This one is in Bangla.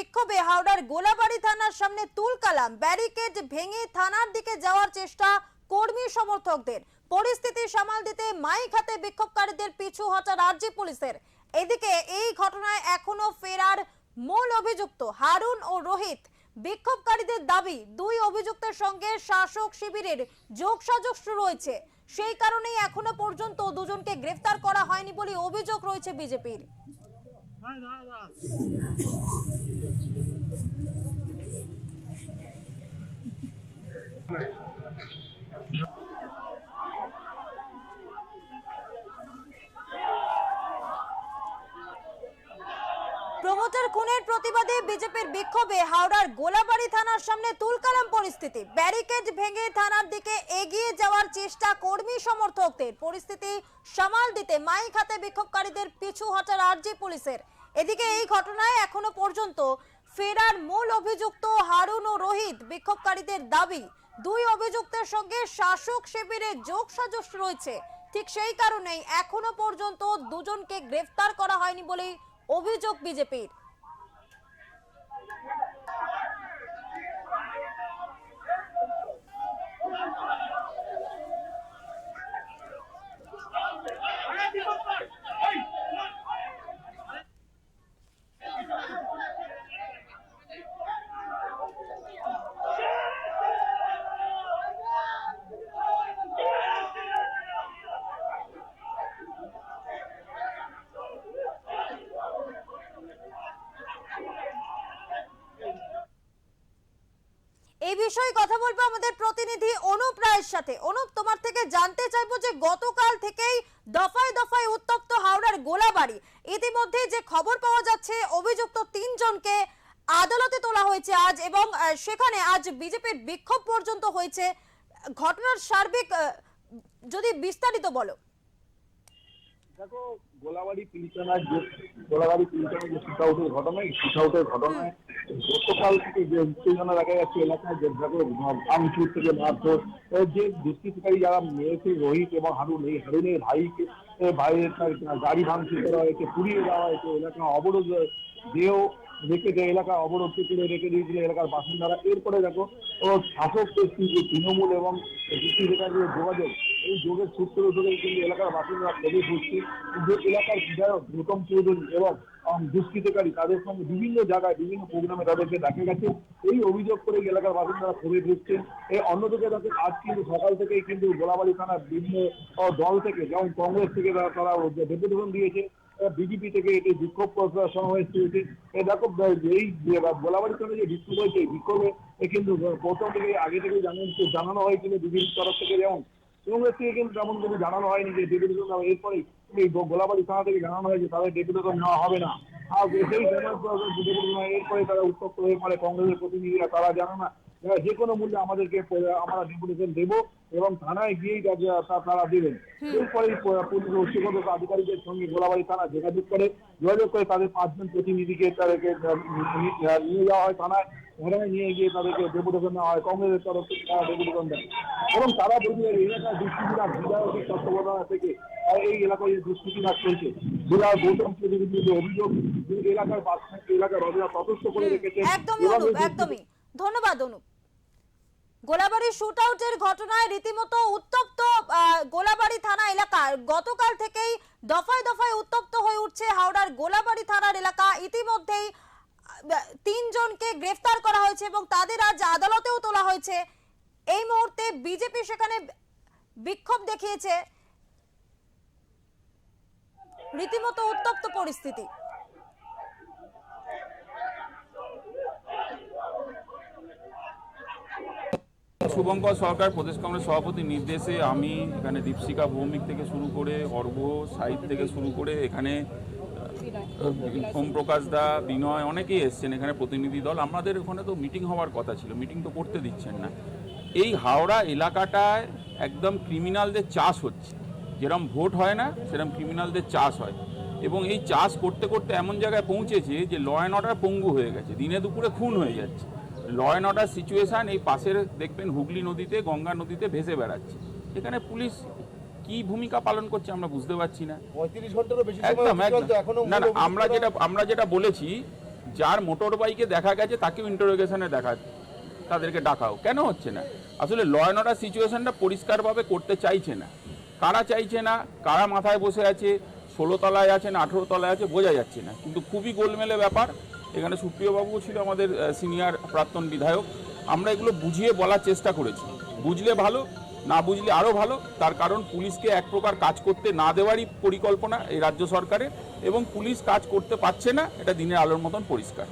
বিক্ষোভে হাওড়ার গোলাবাড়ি থানার সামনে তুলকালাম, ব্যারিকেড ভেঙে থানার দিকে যাওয়ার চেষ্টা কর্মী সমর্থকদের। পরিস্থিতি সামাল দিতে মাইক হাতে বিক্ষোভকারীদের পিছু হটার আরজি পুলিশের। এদিকে এই ঘটনায় এখনো ফেরার মূল অভিযুক্ত হারুন ও রোহিত। বিক্ষোভকারীদের দাবি, দুই অভিযুক্তের সঙ্গে শাসক শিবিরের যোগসাজশ রয়েছে, সেই কারণেই এখনো পর্যন্ত দুজনকে গ্রেফতার করা হয়নি বলে অভিযোগ রয়েছে বিজেপির। প্রমোটার খুনের প্রতিবাদে বিজেপির বিক্ষোভে হাওড়ার গোলাবাড়ি থানার সামনে তুলকালাম পরিস্থিতি। ব্যারিকেড ভেঙে থানার দিকে এগিয়ে যাওয়ার চেষ্টা কর্মী সমর্থকদের। পরিস্থিতি সামাল দিতে মাইক হাতে বিক্ষোভকারীদের পিছু হটার আরজি পুলিশের। এদিকে এই ঘটনায় এখনো পর্যন্ত ফেরার মূল অভিযুক্ত হারুন ও রোহিত। বিক্ষোভকারীদের দাবি, দুই অভিযুক্তের সঙ্গে শাসক শিবিরের যোগসাজশ রয়েছে, ঠিক সেই কারণেই এখনো পর্যন্ত দুজনকে গ্রেফতার করা হয়নি বলেই অভিযোগ বিজেপির। এই বিষয়ে কথা বলবো আমাদের প্রতিনিধি অনুপ রায়ের সাথে। অনুপ, তোমার থেকে জানতে চাইবো যে গতকাল থেকেই দফায় দফায় উত্তপ্ত হাওড়ার গোলাবাড়ি। ইতিমধ্যে যে খবর পাওয়া যাচ্ছে, অভিযুক্ত 3 জনকে আদালতে তোলা হয়েছে আজ, এবং সেখানে আজ বিজেপির বিক্ষোভ পর্যন্ত হয়েছে। ঘটনার সার্বিক যদি বিস্তারিত বলো। দেখো, গোলাবাড়ি পিলখানার যে শুটআউটের ঘটনা, এই শুটআউটের ঘটনায় গতকাল থেকে যে উত্তেজনা দেখা যাচ্ছে এলাকায়, যে দেখো ভাঙচুর থেকে মারধর, যে দুষ্কৃতিকারী যারা মেয়েছে রোহিত এবং হারুন, এই হারুনের ভাইয়ের গাড়ি ভাঙচুর করা হয়েছে, পুড়িয়ে দেওয়া হয়েছে, এলাকা অবরোধ দেহ রেখে দেয়, এলাকা অবরোধ করে রেখে দিয়েছিল এলাকার বাসিন্দারা। এরপরে দেখো শাসক গোষ্ঠী যে তৃণমূল এবং দুষ্কৃতিকারীদের যোগাযোগ, এই যোগের সূত্র ধরেই কিন্তু এলাকার বাসিন্দারা ক্ষোভে ঘুরছে। যে এলাকার বিধায়ক গৌতম চৌধুরী এবং দুষ্কৃতিকারী তাদের সঙ্গে বিভিন্ন জায়গায় বিভিন্ন প্রোগ্রামে তাদেরকে দেখা গেছে, এই অভিযোগ করে এলাকার বাসিন্দারা ক্ষোভে ঘুরছেন। এই অন্যদিকে দেখো, আজ কিন্তু সকাল থেকেই কিন্তু গোলাবাড়ি থানার বিভিন্ন দল থেকে, যেমন কংগ্রেস থেকে তারা ডেপুটেশন দিয়েছে, বিজেপি থেকে এটি বিক্ষোভ সমাবেশ হয়েছে। দেখো, এই গোলাবাড়ি থানায় যে বিক্ষোভ হয়েছে, এই বিক্ষোভে কিন্তু প্রথম থেকে আগে থেকে জানানো হয়েছিল বিভিন্ন তরফ থেকে, যেমন কংগ্রেস থেকে কিন্তু তেমন কিছু জানানো হয়নি যে ডেপুটেশন দেওয়া। এরপরে এই গোলাবাড়ি থানা থেকে জানানো হয়েছে তাদের ডেপুটেশন নেওয়া হবে না। আর সেই এরপরে তারা উত্তপ্ত হয়ে পড়ে কংগ্রেসের প্রতিনিধিরা, তারা জানে না যে কোনো মূল্যে আমাদেরকে আমরা ডেপুটেশন দেবো এবং থানায় গিয়েই তারা দেবেন। এরপরে পুলিশ ও শিক্ষক আধিকারিকদের সঙ্গে গোলাবাড়ি থানা যোগাযোগ করে তাদের 5 জন প্রতিনিধিকে তাদেরকে নিয়ে যাওয়া হয় থানায়। থানায় নিয়ে গিয়ে তাদেরকে ডেপুটেশন নেওয়া হয়, কংগ্রেসের তরফ থেকে তারা ডেপুটেশন দেয় এবং তারা বলছে এলাকার দুষ্কৃতিরা বিধায়কের তত্ত্বাবধানে থেকে এই এলাকায় দুষ্কৃতিরা চলছে। বিধায়ক গৌতম চৌধুরীর যে অভিযোগ, এলাকার এলাকার অবস্থা তথস্থ করে রেখেছে। একদমই ধন্যবাদ অনুপ। গোলাবাড়ি শুটআউটের ঘটনায় রীতিমতো উত্তপ্ত গোলাবাড়ি থানা এলাকা। গতকাল থেকেই দফায় দফায় উত্তপ্ত হয়ে উঠছে হাওড়ার গোলাবাড়ি থানার এলাকা। ইতিমধ্যেই 3 জনকে গ্রেফতার করা হয়েছে এবং তাদের আজ আদালতেও তোলা হয়েছে। এই মুহূর্তে বিজেপি সেখানে বিক্ষোভ দেখিয়েছে। রীতিমতো উত্তপ্ত পরিস্থিতি। শুভঙ্কর সরকার প্রদেশ কংগ্রেস সভাপতির নির্দেশে আমি এখানে দীপশিকা ভৌমিক থেকে শুরু করে অর্ঘ্য সাহিব থেকে শুরু করে এখানে ওম প্রকাশ দা, বিনয়, অনেকেই এসছেন এখানে প্রতিনিধি দল। আমাদের ওখানে তো মিটিং হওয়ার কথা ছিল, মিটিং তো করতে দিচ্ছেন না। এই হাওড়া এলাকাটায় একদম ক্রিমিনালদের চাষ হচ্ছে, যেরকম ভোট হয় না সেরকম ক্রিমিনালদের চাষ হয় এবং এই চাষ করতে করতে এমন জায়গায় পৌঁছেছে যে ল অ্যান্ড অর্ডার পঙ্গু হয়ে গেছে, দিনে দুপুরে খুন হয়ে যাচ্ছে। ল অ্যান্ড অর্ডার সিচুয়েশান এই পাশের দেখবেন হুগলি নদীতে, গঙ্গা নদীতে ভেসে বেড়াচ্ছে। এখানে পুলিশ কি ভূমিকা পালন করছে আমরা বুঝতে পারছি না। 35 ঘন্টারও বেশি সময় একদম না, আমরা যেটা বলেছি যার মোটর বাইকে দেখা গেছে তাকেও ইন্টারোগেশনে তাদেরকে ডাকাও, কেন হচ্ছে না? আসলে ল অ্যান্ড অর্ডার সিচুয়েশনটা পরিষ্কারভাবে করতে চাইছে না। কারা চাইছে না, কারা মাথায় বসে আছে, 16 তলায় আছে না 18 তলায় আছে বোঝা যাচ্ছে না, কিন্তু খুবই গোলমেলে ব্যাপার। এখানে সুপ্রিয়বাবুও ছিল আমাদের সিনিয়র প্রাক্তন বিধায়ক। আমরা এগুলো বুঝিয়ে বলার চেষ্টা করেছি, বুঝলে ভালো, না বুঝলে আরও ভালো। তার কারণ পুলিশকে এক প্রকার কাজ করতে না দেওয়ারই পরিকল্পনা এই রাজ্য সরকারের, এবং পুলিশ কাজ করতে পারছে না, এটা দিনের আলোর মতন পরিষ্কার।